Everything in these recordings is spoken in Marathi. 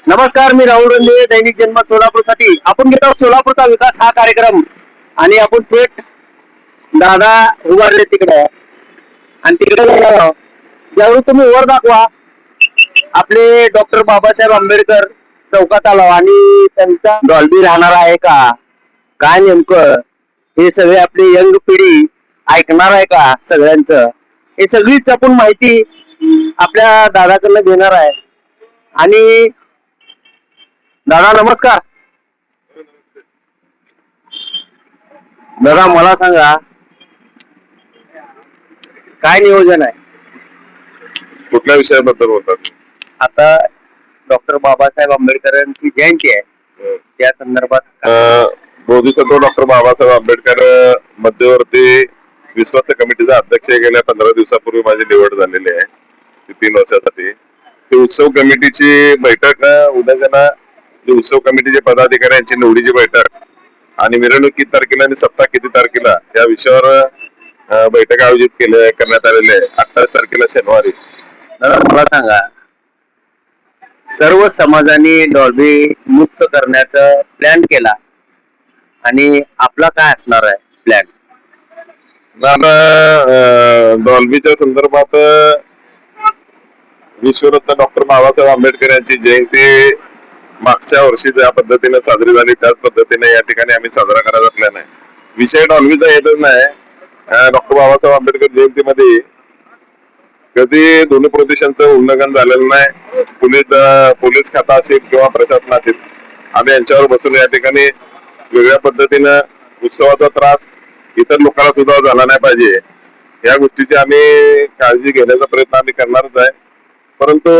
नमस्कार, मी राहुल रंजे, दैनिक जनमत सोलापूरसाठी. आपण घेतो सोलापूरचा विकास हा कार्यक्रम आणि आपण थेट दादा उभारले तिकडे आणि तिकडे ज्यावेळी तुम्ही वर दाखवा आपले डॉक्टर बाबासाहेब आंबेडकर चौकात आलो आणि त्यांचा डॉल्बी राहणार आहे का काय नेमकं हे सगळे आपली यंग पिढी ऐकणार आहे का सगळ्यांचं हे सगळीच आपण माहिती आपल्या दादाकडनं घेणार आहे. आणि दादा नमस्कार. दादा मला सांगा काय नियोजन आहे कुठल्या विषयाबद्दल बोलतात? आता डॉक्टर बाबासाहेब आंबेडकरांची जयंती आहे त्या संदर्भात. बोधिसत्व डॉक्टर बाबासाहेब आंबेडकर मध्यवर्ती विश्वस्त कमिटीचा अध्यक्ष गेल्या 15 दिवसापूर्वी माझी निवड झालेली आहे 3 वर्षासाठी. ती उत्सव कमिटीची बैठक उद्या उत्सव कमिटीचे पदाधिकाऱ्यांची निवडीची बैठक आणि मिरवणूक किती तारखेला आणि सप्ताह किती तारखेला या विषयावर बैठक आयोजित करण्यात आलेली आहे 28 तारखेला शनिवारी. दादा मला सांगा सर्व समाजाने डॉल्बी मुक्त करण्याचा प्लॅन केला आणि आपला काय असणार आहे प्लॅन? डॉल्बीच्या संदर्भात विश्वरत्न डॉक्टर बाबासाहेब आंबेडकर यांची जयंती मागच्या वर्षी ज्या पद्धतीने साजरी झाली त्याच पद्धतीने या ठिकाणी आम्ही साजरा करायचा प्लॅन आहे. विषय डॉल्बीचा येतच नाही. डॉक्टर बाबासाहेब आंबेडकर जयंतीमध्ये कधी ध्वनी प्रदूषणाचं उल्लंघन झालेलं नाही. पोलीस खाता असेल किंवा प्रशासन असेल आम्ही यांच्यावर बसून या ठिकाणी वेगळ्या पद्धतीनं उत्सवाचा त्रास इतर लोकांना सुद्धा झाला नाही पाहिजे या गोष्टीची आम्ही काळजी घेण्याचा प्रयत्न आम्ही करणारच आहे. परंतु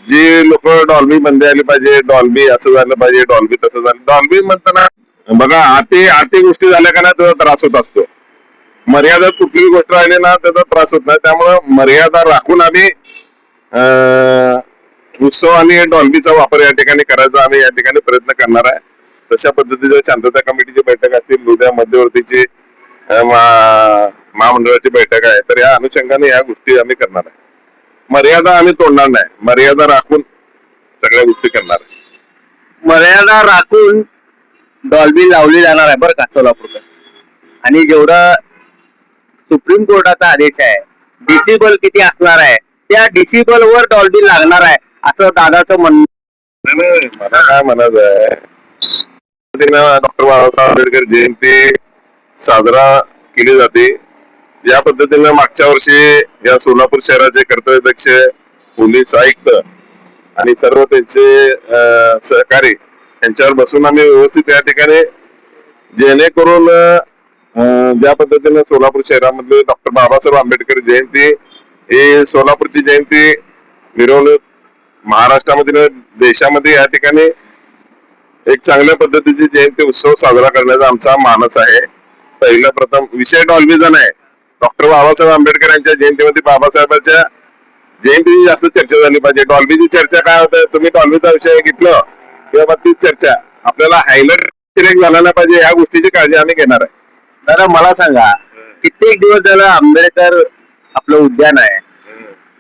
जी लोक डॉल्बी बंदी आली पाहिजे, डॉल्बी असं झालं पाहिजे, डॉल्बी तसं झालं, डॉल्बी म्हणताना बघा अति गोष्टी झाल्या का ना त्याचा त्रास होत असतो. मर्यादेत कुठलीही गोष्ट राहिली ना त्याचा त्रास होत नाही. त्यामुळं मर्यादा राखून आम्ही उत्सव आणि डॉल्बीचा वापर या ठिकाणी करायचा आम्ही या ठिकाणी प्रयत्न करणार आहे. तशा पद्धतीचे शांतता कमिटीची बैठक असतील, उद्या मध्यवर्तीची महामंडळाची बैठक आहे, तर या अनुषंगाने या गोष्टी आम्ही करणार आहे. मर्यादा आम्ही तोडणार नाही, मर्यादा राखून सगळ्या गोष्टी करणार आहे. मर्यादा राखून डॉल्बी लावली जाणार आहे बरं का सोलापूरला. आणि जेवढं सुप्रीम कोर्टाचा आदेश आहे डिसिबल किती असणार आहे त्या डिसिबल वर डॉल्बी लागणार आहे असं दादाचं म्हणणं. मला काय म्हणायचं आहे, डॉक्टर बाबासाहेब आंबेडकर जयंती साजरा केली जाते या पद्धतीनं मागच्या वर्षी या सोलापूर शहराचे कर्तव्यदक्ष पोलीस आयुक्त आणि सर्व त्यांचे सहकारी यांच्यावर बसून आम्ही व्यवस्थित या ठिकाणी जेणेकरून ज्या पद्धतीने सोलापूर शहरामधले डॉक्टर बाबासाहेब आंबेडकर जयंती ही सोलापूरची जयंती मिरवणूक महाराष्ट्रामध्ये देशामध्ये या ठिकाणी एक चांगल्या पद्धतीची जयंती उत्सव साजरा करण्याचा आमचा मानस आहे. पहिला प्रथम विषय डॉल्बीचा नाही, डॉक्टर बाबासाहेब आंबेडकर यांच्या जयंतीमध्ये बाबासाहेबांच्या जयंतीची जास्त चर्चा झाली पाहिजे. डॉल्बीची चर्चा काय होतं, तुम्ही डॉल्बीचा विषय घेतलं किंवा तीच चर्चा आपल्याला हायलाइट झाला नाही पाहिजे या गोष्टीची काळजी आम्ही घेणार आहे. दादा मला सांगा कित्येक दिवस झालं आंबेडकर आपलं उद्यान आहे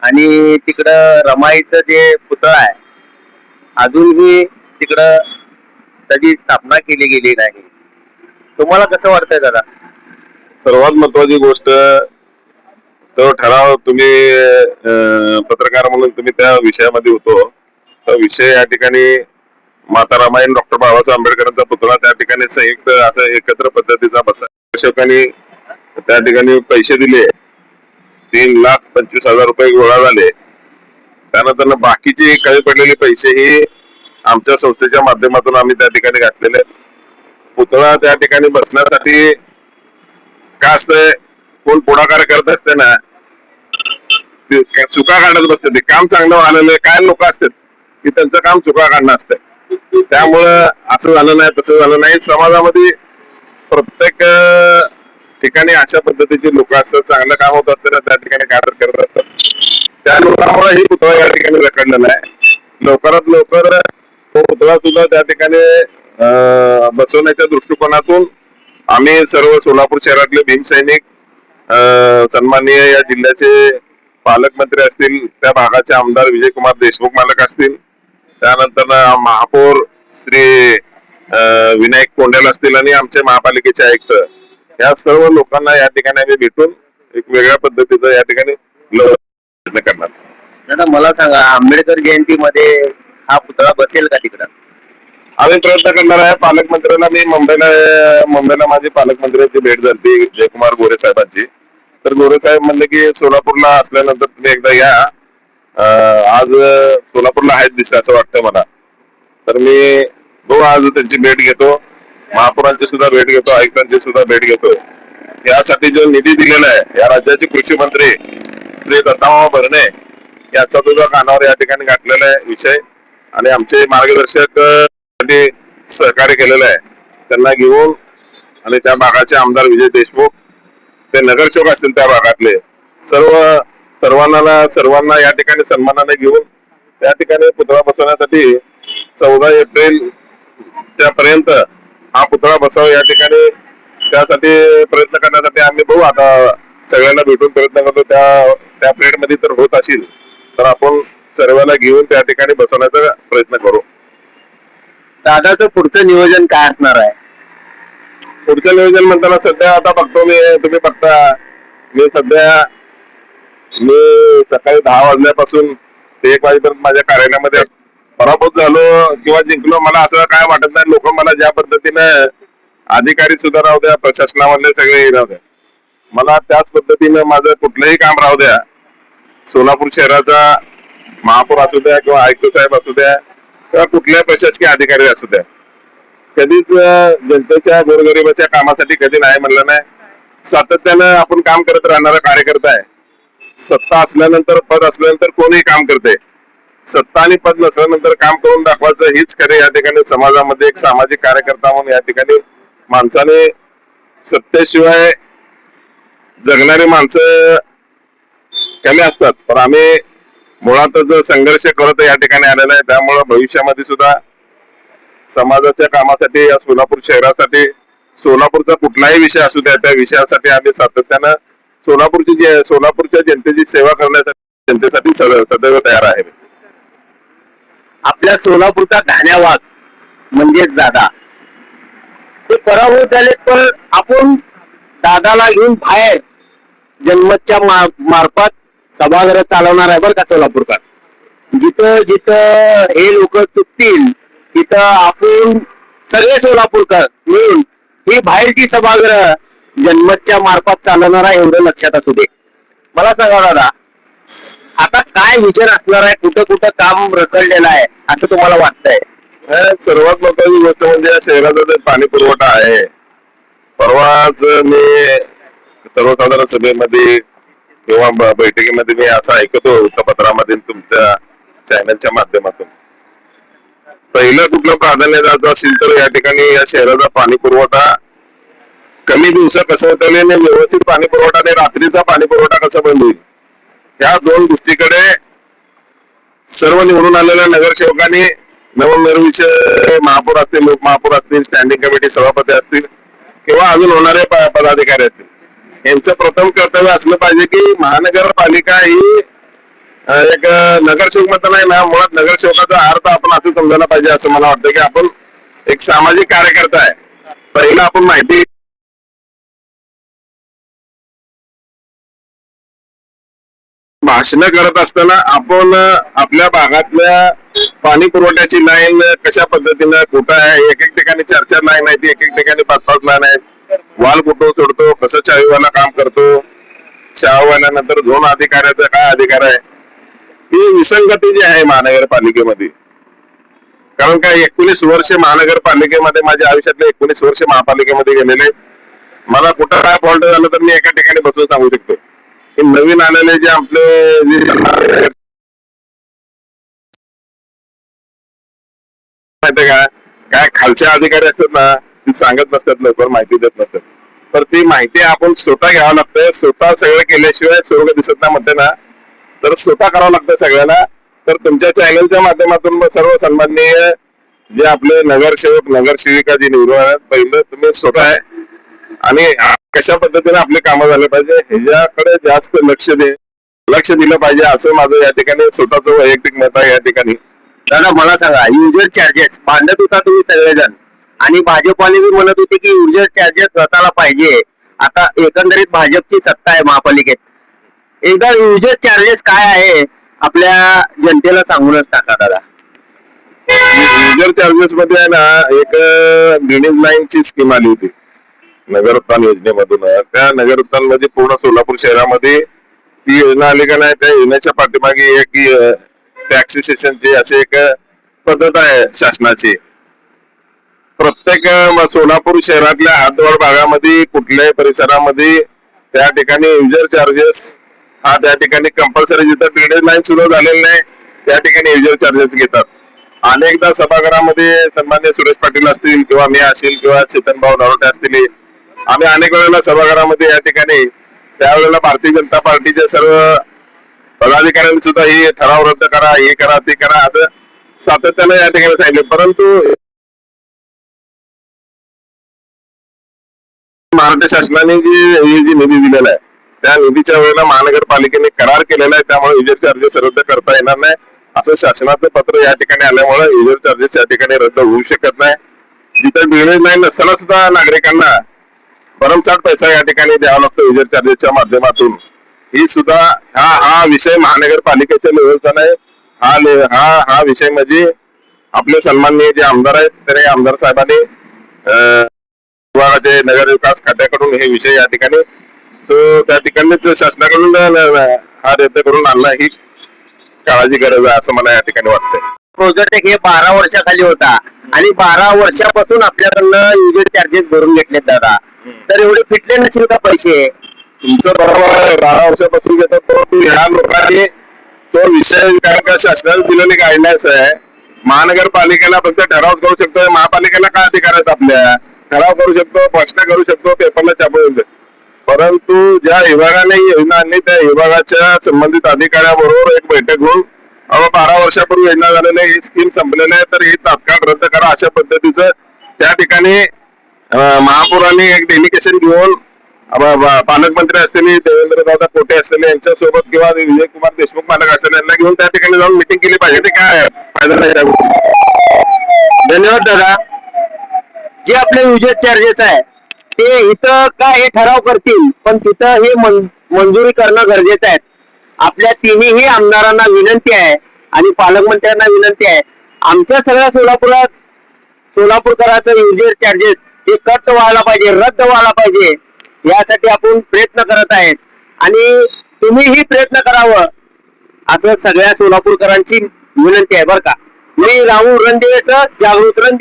आणि तिकडं रमाईचं जे पुतळा आहे अजूनही तिकडं त्याची स्थापना केली गेली नाही. तुम्हाला कसं वाटतंय दादा? सर्वात महत्वाची गोष्ट तो ठराव तुम्ही पत्रकार म्हणून तुम्ही त्या विषयामध्ये होतो. तो विषय या ठिकाणी माता रमाई डॉक्टर बाबासाहेब आंबेडकरांचा पुतळा त्या ठिकाणी संयुक्त असं एकत्र पद्धतीचा बसायकांनी त्या ठिकाणी पैसे दिले, 3,25,000 रुपये गोळा झाले. त्यानंतर बाकीचे कमी पडलेले पैसे हे आमच्या संस्थेच्या माध्यमातून आम्ही त्या ठिकाणी घातलेले. पुतळा त्या ठिकाणी बसण्यासाठी काय असतंय, कोण पुढाकार करत असते ना चुका काढत बसते. ते काम चांगलं व्हायला काय लोक असतात की त्यांचं काम चुका काढणं असतं. त्यामुळं असं झालं नाही तसं झालं नाही. समाजामध्ये प्रत्येक ठिकाणी अशा पद्धतीचे लोक असतात, चांगलं काम होत असतं त्या ठिकाणी काय करत असतात. त्या लोकांमुळे ही पुतळा या ठिकाणी रखडलेला आहे. लवकरात लवकर तो पुतळा सुद्धा त्या ठिकाणी बसवण्याच्या दृष्टिकोनातून आम्ही सर्व सोलापूर शहरातले भीमसैनिक, सन्माननीय या जिल्ह्याचे पालकमंत्री असतील, त्या भागाचे आमदार विजयकुमार देशमुख मालक असतील, त्यानंतर महापौर श्री विनायक कोंडेल असतील आणि आमचे महापालिकेचे आयुक्त, या सर्व लोकांना या ठिकाणी आम्ही भेटून एक वेगळ्या पद्धतीचं या ठिकाणी प्रयत्न करणार. दादा मला सांगा, आंबेडकर जयंतीमध्ये हा पुतळा बसेल का तिकडं? आम्ही प्रयत्न करणार आहे. पालकमंत्र्यांना मी मुंबईला माझी पालकमंत्र्यांची भेट झाली जयकुमार गोरे साहेबांची. तर गोरे साहेब म्हणले की सोलापूरला असल्यानंतर तुम्ही एकदा या, आज सोलापूरला आहेत दिसते असं वाटतं मला. तर मी आज त्यांची भेट घेतो, महापौरांची सुद्धा भेट घेतो, आयुक्तांची सुद्धा भेट घेतो. यासाठी जो निधी दिलेला आहे या राज्याचे कृषी मंत्री श्री दत्तामामा भरणे याचा सुद्धा कानावर या ठिकाणी गाठलेला आहे विषय, आणि आमचे मार्गदर्शक सहकार्य केलेलं आहे त्यांना घेऊन, आणि त्या भागाचे आमदार विजय देशमुख, ते नगरसेवक असतील त्या भागातले सर्वांना या ठिकाणी सन्मानाने घेऊन त्या ठिकाणी पुतळा बसवण्यासाठी 14 एप्रिलच्या पर्यंत हा पुतळा बसावा या ठिकाणी, त्यासाठी प्रयत्न करण्यासाठी आम्ही बघू. आता सगळ्यांना भेटून प्रयत्न करतो. त्या पिरियड मध्ये तर होत असेल तर आपण सर्वांना घेऊन त्या ठिकाणी बसवण्याचा प्रयत्न करू. दादाचं पुढचं नियोजन काय असणार आहे? पुढचं नियोजन म्हणताना सध्या आता बघतो तुम्ही बघता, मी सकाळी 10 वाजल्यापासून ते 1 वाजेपर्यंत माझ्या कार्यालयामध्ये पराभूत झालो किंवा जिंकलो, मला असं काय वाटत नाही. लोक मला ज्या पद्धतीनं, अधिकारी सुद्धा राहू द्या, प्रशासनामधले सगळे राहू द्या, मला त्याच पद्धतीनं माझं कुठलंही काम राहू द्या, सोलापूर शहराचा महापौर असू द्या किंवा आयुक्त साहेब असू द्या किंवा कुठल्याही प्रशासकीय अधिकारी असू द्या, कधीच जनतेच्या गोरगरिबाच्या कामासाठी कधी नाही म्हणलं नाही. सातत्यानं आपण काम करत राहणारा कार्यकर्ता आहे. सत्ता असल्यानंतर, पद असल्यानंतर कोणीही काम करते. सत्ता आणि पद नसल्यानंतर काम करून दाखवायचं हीच खरे या ठिकाणी समाजामध्ये एक सामाजिक कार्यकर्ता म्हणून या ठिकाणी माणसाने, सत्तेशिवाय जगणारी माणसं कमी असतात, पण आम्ही मुळातच संघर्ष करत या ठिकाणी आलेला आहे. त्यामुळे भविष्यामध्ये सुद्धा समाजाच्या कामासाठी, या सोलापूर शहरासाठी, सोलापूरचा कुठलाही विषय असू द्या, त्या विषयासाठी आम्ही सातत्यानं सोलापूरच्या जनतेची सेवा करण्यासाठी, जनतेसाठी सदैव तयार आहे. आपल्या सोलापूरचा धान्यावाद म्हणजेच दादा, ते पराभूत झाले, पण आपण दादाला घेऊन बाहेर जनमतच्या मार्फत सभागृह चालवणार आहे बरं का सोलापूरकर. जिथं जिथं हे लोक चुकतील तिथं आपण सगळे सोलापूरकर मिळून ही बाहेरची सभागृह जनमतच्या मार्फत चालवणार आहे, एवढं लक्षात असू दे. मला सांगा दादा, आता काय विचार असणार आहे, कुठं कुठं काम रखडलेलं आहे असं तुम्हाला वाटतंय? सर्वात महत्वाची गोष्ट म्हणजे या शहराचा जो पाणी पुरवठा आहे. परवाच मी सर्वसाधारण सभेमध्ये किंवा बैठकीमध्ये मी असं ऐकतो वृत्तपत्रामध्ये, तुमच्या चॅनलच्या माध्यमातून, पहिलं कुठलं प्राधान्य द्यायचं असेल तर या ठिकाणी या शहराचा पाणी पुरवठा कमी दिवसात कसं होतं आणि व्यवस्थित पाणी पुरवठा आणि रात्रीचा पाणी पुरवठा कसा बंद होईल, या दोन गोष्टीकडे सर्व निवडून आलेल्या नगरसेवकांनी, नवनिर्विषय महापौर असतील, लोकमहापौर असतील, स्टँडिंग कमिटी सभापती असतील किंवा अजून होणारे पदाधिकारी असतील, यांचं प्रथम कर्तव्य असलं पाहिजे की महानगरपालिका ही एक नगरसेवक म्हणता नाही ना, मुळात नगरसेवकाचा अर्थ आपण असं समजायला पाहिजे. असं मला वाटतं की आपण एक सामाजिक कार्यकर्ता आहे. पहिला आपण माहिती भाषण करत असताना आपण आपल्या भागातल्या पाणी पुरवठ्याची लाईन कशा पद्धतीनं कुठं आहे, एक एक ठिकाणी 4-4 लाईन आहे, एक एक ठिकाणी 5-5 लाईन आहेत, वाल कुठं सोडतो, कसं चावीवाला काम करतो, चावीवाल्यानंतर झोन अधिकाऱ्याचा काय अधिकार आहे, ही विसंगती जी आहे महानगरपालिकेमध्ये. कारण काय 19 वर्ष महानगरपालिकेमध्ये, माझ्या आयुष्यातले 19 वर्ष महापालिकेमध्ये गेलेले, मला कुठं काय फॉल्ट झालं तर मी एका ठिकाणी बसून सांगू शकतो. नवीन आलेले जे आपले माहिती का, काय खालच्या अधिकारी असतात ना, ती सांगत नसतात, लवकर माहिती देत नसतात. तर ती माहिती आपण स्वतः घ्यावं लागतं. स्वतः सगळं केल्याशिवाय स्वर्ग दिसत नाही म्हणते ना, तर स्वतः करावं लागतं सगळ्याला. तर तुमच्या चॅनलच्या माध्यमातून सर्व सन्माननीय जे आपले नगरसेवक नगरसेविका जे निवडून आहेत, पहिलं तुम्ही स्वतः आहे आणि कशा पद्धतीने आपले कामं झाले पाहिजे ह्याच्याकडे जास्त लक्ष दिलं पाहिजे, असं माझं या ठिकाणी स्वतःच वैयक्तिक मत आहे. या ठिकाणी दादा मला सांगा, युजर चार्जेस भांडत होता तुम्ही सगळेजण आणि भाजपवाले बी म्हणत होते की युजर चार्जेस नसायला पाहिजे. आता एकंदरीत भाजपची सत्ता आहे महापालिकेत. एकदा युजर चार्जेस काय आहे आपल्या जनतेला सांगूनच टाका दादा. युजर चार्जेस मध्ये आहे ना एक ड्रेनेज लाईनची स्कीम आली होती नगरोत्थान योजनेमधून. त्या नगरोत्थान मध्ये पूर्ण सोलापूर शहरामध्ये ती योजना आली का नाही, त्या योजनेच्या पाठीमागे एक टॅक्सेशनची अशी एक पद्धत आहे शासनाची. प्रत्येक सोलापूर शहरातल्या हातवड भागामध्ये कुठल्याही परिसरामध्ये त्या ठिकाणी युजर चार्जेस हा त्या ठिकाणी कंपल्सरी, जिथं ड्रेनेज लाईन सुरू झालेली नाही त्या ठिकाणी युजर चार्जेस घेतात. अनेकदा सभागृहामध्ये सन्मान्य सुरेश पाटील असतील किंवा मी असेल किंवा चेतन भाऊ नरोटे असतील, आम्ही अनेक वेळेला सभागृहामध्ये या ठिकाणी त्यावेळेला भारतीय जनता पार्टीचे सर्व पदाधिकाऱ्यांनी सुद्धा हे ठराव रद्द करा, हे करा, ते करा असं सातत्याने या ठिकाणी सांगितले. परंतु महाराष्ट्र शासनाने जी निधी दिलेला आहे त्या निधीच्या वेळेला महानगरपालिकेने करार केलेला आहे, त्यामुळे युजर चार्जेस रद्द करता येणार नाही असं शासनाचं पत्र या ठिकाणी आल्यामुळे युजर चार्जेस या ठिकाणी रद्द होऊ शकत नाही. जिथे ड्रेनेज लाईन नसताना सुद्धा नागरिकांना भरमसाठ पैसा या ठिकाणी द्यावा लागतो युजर चार्जेसच्या माध्यमातून. ही सुद्धा हा विषय महानगरपालिकेच्या लेवलचा नाही. हा विषय म्हणजे आपले सन्माननीय जे आमदार आहेत त्याने आमदार साहेबांनी विभागाचे नगर विकास खात्याकडून हे विषय या ठिकाणी तो त्या ठिकाणीच शासनाकडून हा रद्द करून आणला. ही काळाची गरज आहे असं मला या ठिकाणी वाटतंय. प्रोजेक्ट हे 12 वर्षाखाली होता आणि 12 वर्षापासून आपल्याकडनं युजर चार्जेस भरून घेतलेत दादा. तर एवढे फिटले नसेल का पैसे? तुमचं बरोबर आहे, 12 वर्षापासून घेतात. परंतु ह्या लोकांनी तो विषय कारण का शासनाने दिलेली गाईडलाईन्स आहे. महानगरपालिकेला फक्त ठराव करू शकतो, महापालिकेला काय अधिकार आहेत? आपल्या ठराव करू शकतो, प्रश्न करू शकतो, पेपरला छापवून देतो. परंतु ज्या विभागाने योजना आणली त्या विभागाच्या संबंधित अधिकाऱ्याबरोबर एक बैठक घेऊन 12 वर्षापूर्वी योजना झालेली ही स्कीम संपलेली आहे तर ही तात्काळ रद्द करा अशा पद्धतीचं त्या ठिकाणी महापौरांनी एक डेलिगेशन घेऊन पालकमंत्री असलेली देवेंद्र दादा कोटे असलेले यांच्यासोबत किंवा विजय कुमार देशमुख पालक असलेले यांना घेऊन त्या ठिकाणी जाऊन मिटिंग केली पाहिजे. ते काय फायदा नाही त्या गोष्टी. धन्यवाद दादा. जे आपले युजर चार्जेस आहे ते इथं काय हे ठराव करतील पण तिथं हे मंजुरी करणं गरजेचं आहे. आपल्या तिन्ही आमदारांना विनंती आहे आणि पालकमंत्र्यांना विनंती आहे, आमच्या सगळ्या सोलापूरकरांचं युजर चार्जेस हे कट व्हायला पाहिजे, रद्द व्हायला पाहिजे. यासाठी आपण प्रयत्न करत आहेत आणि तुम्हीही प्रयत्न करावं असं सगळ्या सोलापूरकरांची विनंती आहे बरं का. मी राहुल रणदिवेसह जागृत रणदिवे.